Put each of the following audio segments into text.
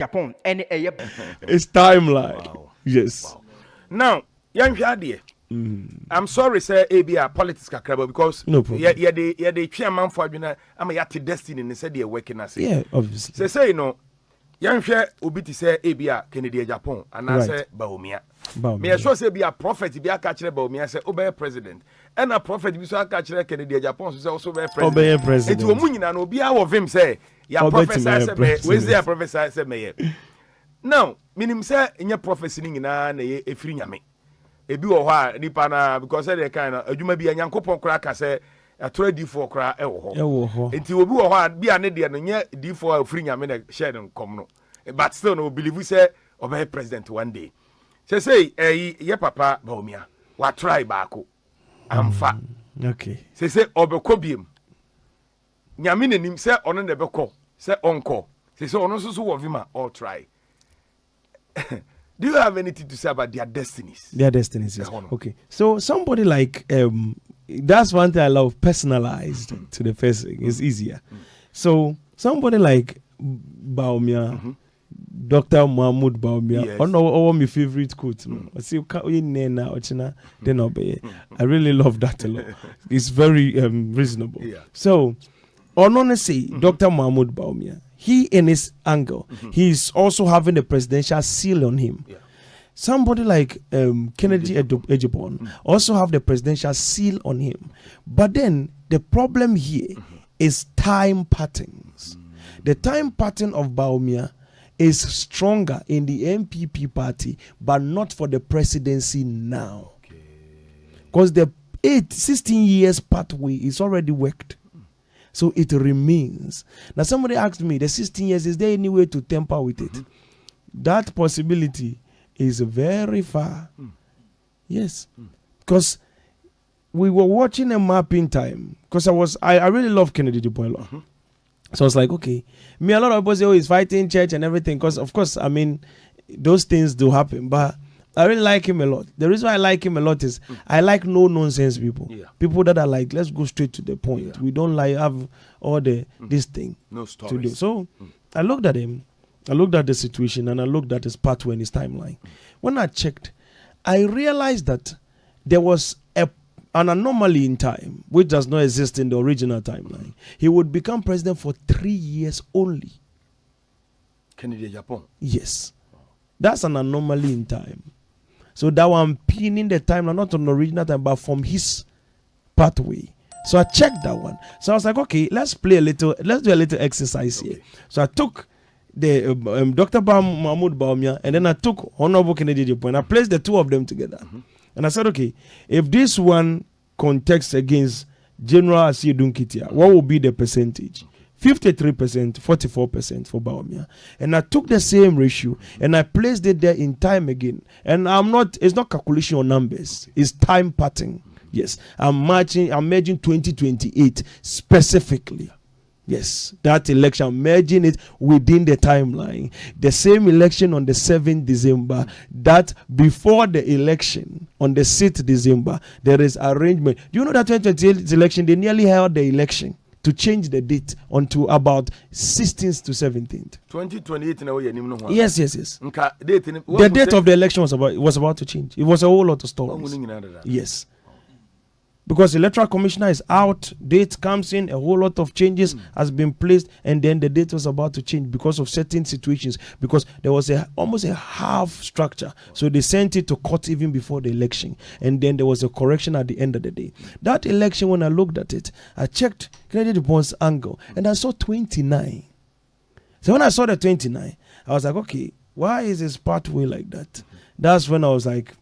Japan and it's timeline. Wow. Yes. Wow. Now, young Shadi, I'm sorry, sir, ABR politics kakraba because no problem. Yeah, they chairman for you. I'm a yati destiny and said they're working as yeah, obviously. Say you know, young share Ubiti say ABR Kennedy Japan and I say Baumia. Me sure say be a prophet be a catcher Baumia say obey president and a prophet be so a catcher Kennedy Japan so also be president. Obey president. It will mean and be our of him say ya professor we say a professor say me. Now, minim say in your prophecy nyina na ye efiri nyame. Ebi wo ho a nipa na because say the kind of adwuma bi anyankopon kra ka say atoro D4 kra e wo ho. E wo ho. Enti obi wo ho a bi ane de no nye D4 efiri nyame na share no kom no. But still no believe say obey president one day. Say ye papa Baumia wa try baako. Amfa. Okay. Say obekọ biem. Nyame nanim say ono na bekọ, say onko. Say ono so wo vima all try. Do you have anything to say about their destinies? Their destinies, yes. Okay. So somebody like that's one thing I love, personalized to the person. It's easier. So somebody like Baumia, Dr. Mahmoud Baumia, yes. All my favorite quote. I really love that a lot. It's very reasonable. Yeah. So, honestly, Dr. Mahmoud Baumia, he in his angle, he's also having a presidential seal on him. Yeah. Somebody like Kennedy Ejibon also have the presidential seal on him. But then the problem here is time patterns. The time pattern of Baumia is stronger in the MPP party, but not for the presidency now. Because the 16 years pathway is already worked. So it remains. Now somebody asked me, the 16 years, is there any way to tamper with it? That possibility is very far. Yes. Because we were watching a mapping time. Because I really love Kennedy Ejibon. So I was like, okay. Me, a lot of people say, oh, he's fighting church and everything. Because, of course, I mean, those things do happen. But I really like him a lot. The reason why I like him a lot is I like no-nonsense people. Yeah. People that are like, let's go straight to the point. Yeah. We don't like have all this thing no stories to do. So I looked at him. I looked at the situation and I looked at his pathway and his timeline. When I checked, I realized that there was an anomaly in time which does not exist in the original timeline. He would become president for 3 years only. Kennedy Japan. Yes. That's an anomaly in time. So that one pinning the timeline, not on the original time, but from his pathway. So I checked that one. So I was like, okay, let's do a little exercise here. So I took the Dr. Mahmoud Baumia and then I took Honorable Kennedy Ejibon. I placed the two of them together. And I said, okay, if this one contests against General Asiedu Nkitia, what will be the percentage? 53%, 44% for Baumia. And I took the same ratio and I placed it there in time again. And it's not calculation on numbers, it's time pattern. Yes, I'm merging 2028 specifically. Yes, that election, I'm merging it within the timeline. The same election on the 7th December, that before the election on the 6th December, there is arrangement. Do you know that 2028 election, they nearly held the election to change the date onto about 16th to 17th. 2028 now. Yes. The date of the election was about to change. It was a whole lot of stories. Yes. Because the electoral commissioner is out, date comes in, a whole lot of changes has been placed, and then the date was about to change because of certain situations, because there was almost a half structure. So they sent it to court even before the election, and then there was a correction at the end of the day. That election, when I looked at it, I checked Kennedy Ejipon's angle, and I saw 29. So when I saw the 29, I was like, okay, why is his pathway like that? That's when I was like,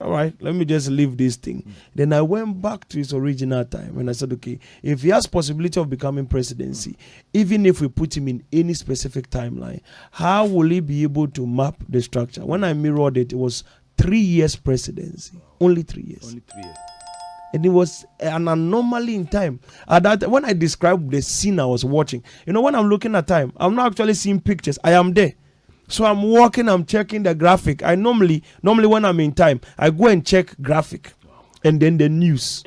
all right, let me just leave this thing. Then I went back to his original time and I said, okay, if he has possibility of becoming presidency, even if we put him in any specific timeline, how will he be able to map the structure? When I mirrored it, it was 3 years presidency. Only 3 years. Only 3 years. And it was an anomaly in time. When I described the scene I was watching, when I'm looking at time, I'm not actually seeing pictures. I am there. So I'm walking, I'm checking the graphic. I normally when I'm in time, I go and check graphic and then the news.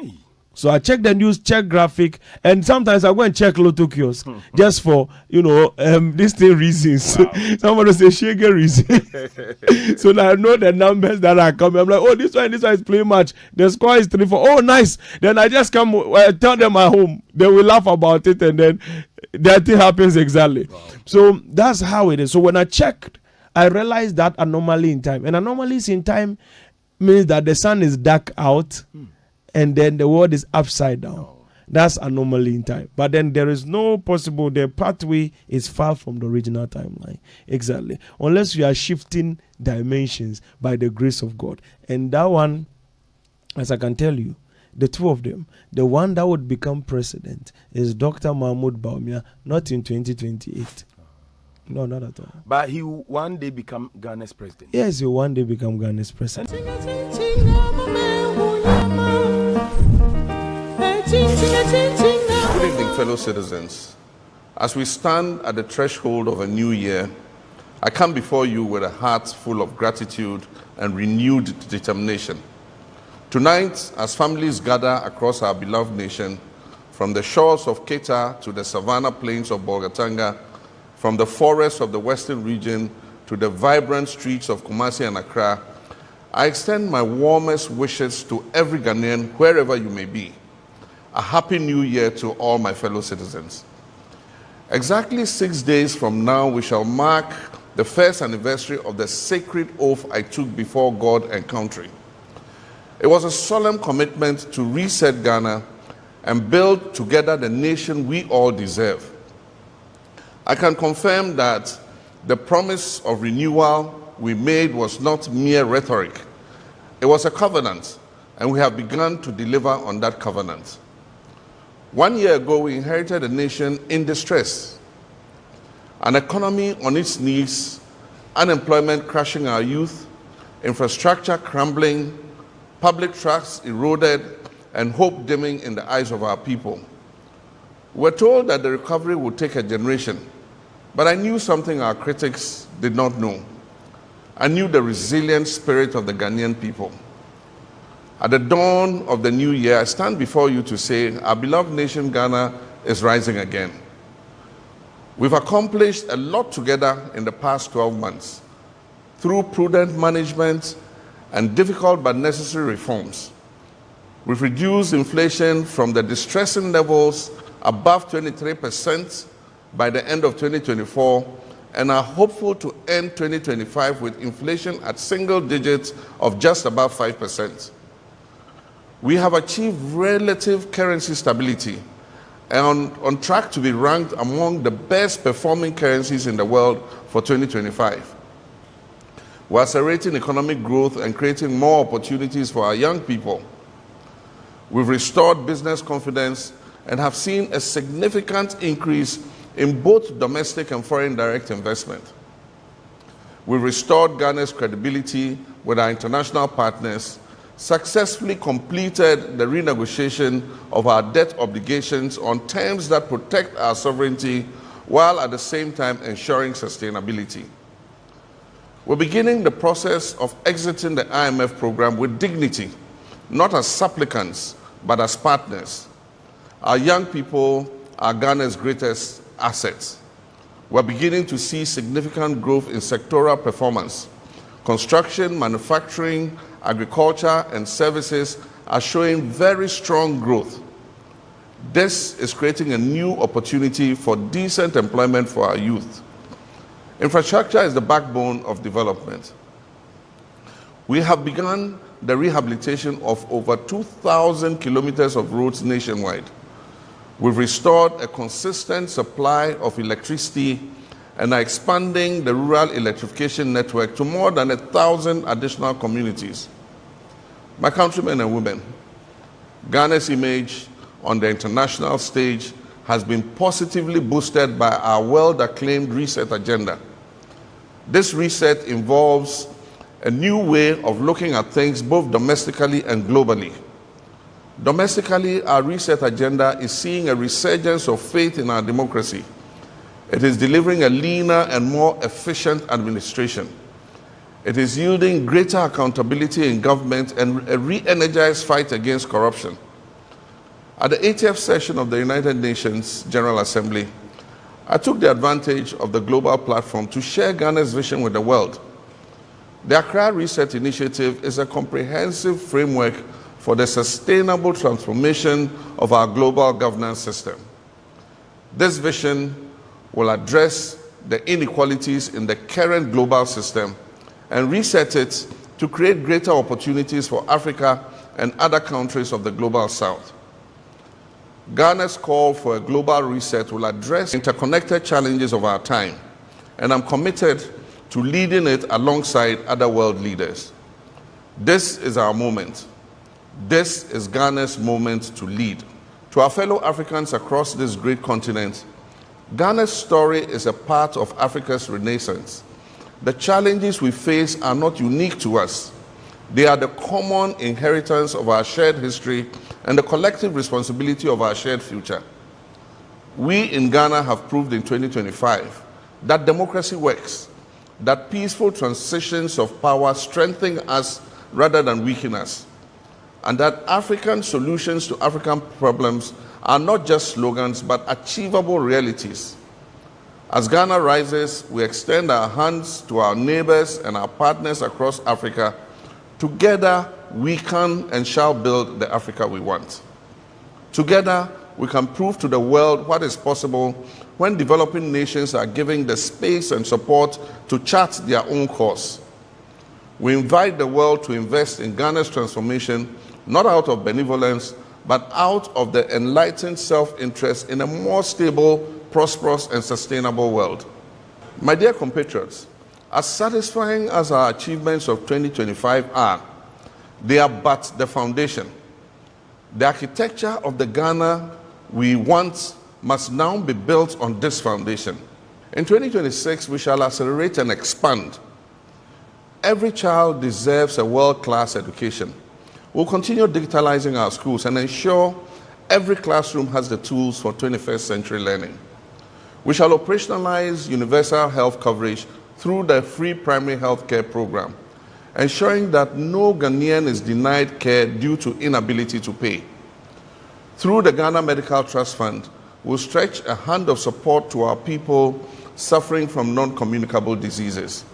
So I check the news, check graphic, and sometimes I go and check Lotto kiosk just for this thing reasons. Wow. Somebody say Shege reason. So now I know the numbers that are coming. I'm like, oh, this one is playing much. The score is 3-4. Oh, nice. Then I just come tell them at home. They will laugh about it, and then that thing happens exactly. Wow. So that's how it is. So when I checked, I realized that anomaly in time. And anomalies in time means that the sun is dark out and then the world is upside down. No. That's anomaly in time. But then there is no possible, the pathway is far from the original timeline. Exactly. Unless you are shifting dimensions by the grace of God. And that one, as I can tell you, the two of them, the one that would become president is Dr. Mahmoud Bawumia, not in 2028. No, not at all. But he will one day become Ghana's president. Yes, he will one day become Ghana's president. Good evening, fellow citizens. As we stand at the threshold of a new year, I come before you with a heart full of gratitude and renewed determination. Tonight, as families gather across our beloved nation, from the shores of Keta to the savannah plains of Bolgatanga, from the forests of the western region to the vibrant streets of Kumasi and Accra, I extend my warmest wishes to every Ghanaian, wherever you may be. A happy new year to all my fellow citizens. Exactly 6 days from now, we shall mark the first anniversary of the sacred oath I took before God and country. It was a solemn commitment to reset Ghana and build together the nation we all deserve. I can confirm that the promise of renewal we made was not mere rhetoric. It was a covenant, and we have begun to deliver on that covenant. 1 year ago, we inherited a nation in distress, an economy on its knees, unemployment crushing our youth, infrastructure crumbling, public trust eroded, and hope dimming in the eyes of our people. We're told that the recovery would take a generation, but I knew something our critics did not know. I knew the resilient spirit of the Ghanaian people. At the dawn of the new year, I stand before you to say our beloved nation Ghana is rising again. We've accomplished a lot together in the past 12 months through prudent management and difficult but necessary reforms. We've reduced inflation from the distressing levels above 23% by the end of 2024 and are hopeful to end 2025 with inflation at single digits of just above 5%. We have achieved relative currency stability and on track to be ranked among the best performing currencies in the world for 2025. We're accelerating economic growth and creating more opportunities for our young people. We've restored business confidence and have seen a significant increase in both domestic and foreign direct investment. We've restored Ghana's credibility with our international partners, successfully completed the renegotiation of our debt obligations on terms that protect our sovereignty while at the same time ensuring sustainability. We're beginning the process of exiting the IMF program with dignity, not as supplicants, but as partners. Our young people are Ghana's greatest assets. We're beginning to see significant growth in sectoral performance. Construction, manufacturing, agriculture, and services are showing very strong growth. This is creating a new opportunity for decent employment for our youth. Infrastructure is the backbone of development. We have begun the rehabilitation of over 2,000 kilometers of roads nationwide. We've restored a consistent supply of electricity and are expanding the rural electrification network to more than 1,000 additional communities. My countrymen and women, Ghana's image on the international stage has been positively boosted by our well-acclaimed reset agenda. This reset involves a new way of looking at things both domestically and globally. Domestically, our reset agenda is seeing a resurgence of faith in our democracy. It is delivering a leaner and more efficient administration. It is yielding greater accountability in government and a re-energized fight against corruption. At the 80th session of the United Nations General Assembly, I took the advantage of the global platform to share Ghana's vision with the world. The Accra Reset Initiative is a comprehensive framework for the sustainable transformation of our global governance system. This vision will address the inequalities in the current global system and reset it to create greater opportunities for Africa and other countries of the global south. Ghana's call for a global reset will address interconnected challenges of our time, and I'm committed to leading it alongside other world leaders. This is our moment. This is Ghana's moment to lead. To our fellow Africans across this great continent, Ghana's story is a part of Africa's renaissance. The challenges we face are not unique to us. They are the common inheritance of our shared history and the collective responsibility of our shared future. We in Ghana have proved in 2025 that democracy works, that peaceful transitions of power strengthen us rather than weaken us, and that African solutions to African problems are not just slogans but achievable realities. As Ghana rises, we extend our hands to our neighbors and our partners across Africa. Together, we can and shall build the Africa we want. Together, we can prove to the world what is possible when developing nations are given the space and support to chart their own course. We invite the world to invest in Ghana's transformation, not out of benevolence, but out of the enlightened self-interest in a more stable, prosperous, and sustainable world. My dear compatriots, as satisfying as our achievements of 2025 are, they are but the foundation. The architecture of the Ghana we want must now be built on this foundation. In 2026, we shall accelerate and expand. Every child deserves a world-class education. We'll continue digitalizing our schools and ensure every classroom has the tools for 21st century learning. We shall operationalize universal health coverage through the free primary health care program, ensuring that no Ghanaian is denied care due to inability to pay. Through the Ghana Medical Trust Fund, we'll stretch a hand of support to our people suffering from non-communicable diseases.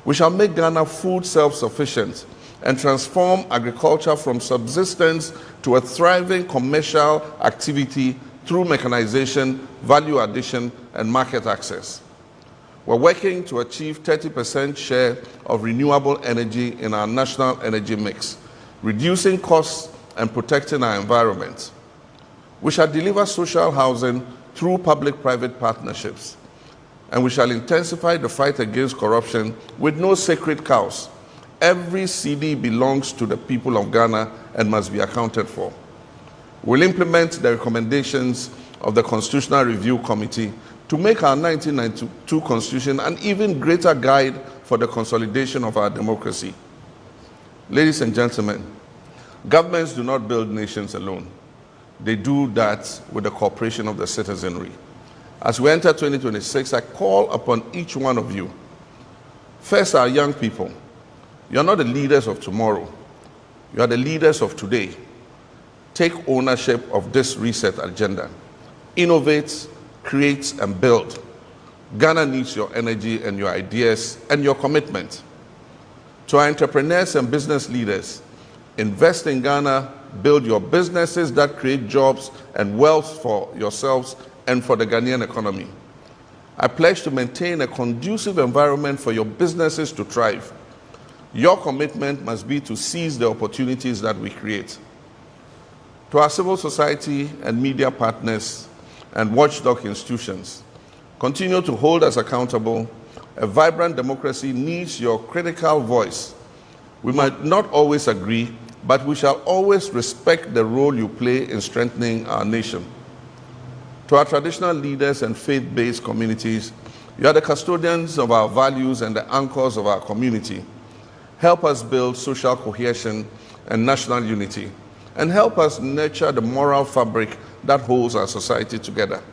We shall make Ghana food self-sufficient and transform agriculture from subsistence to a thriving commercial activity through mechanization, value addition, and market access. We're working to achieve 30% share of renewable energy in our national energy mix, reducing costs and protecting our environment. We shall deliver social housing through public-private partnerships, and we shall intensify the fight against corruption with no sacred cows. Every CD belongs to the people of Ghana and must be accounted for. We'll implement the recommendations of the Constitutional Review Committee to make our 1992 Constitution an even greater guide for the consolidation of our democracy. Ladies and gentlemen, governments do not build nations alone. They do that with the cooperation of the citizenry. As we enter 2026, I call upon each one of you. First, our young people. You are not the leaders of tomorrow. You are the leaders of today. Take ownership of this reset agenda. Innovate, create, and build. Ghana needs your energy and your ideas and your commitment. To our entrepreneurs and business leaders, invest in Ghana, build your businesses that create jobs and wealth for yourselves and for the Ghanaian economy. I pledge to maintain a conducive environment for your businesses to thrive. Your commitment must be to seize the opportunities that we create. To our civil society and media partners and watchdog institutions, continue to hold us accountable. A vibrant democracy needs your critical voice. We might not always agree, but we shall always respect the role you play in strengthening our nation. To our traditional leaders and faith-based communities, you are the custodians of our values and the anchors of our community. Help us build social cohesion and national unity, and help us nurture the moral fabric that holds our society together.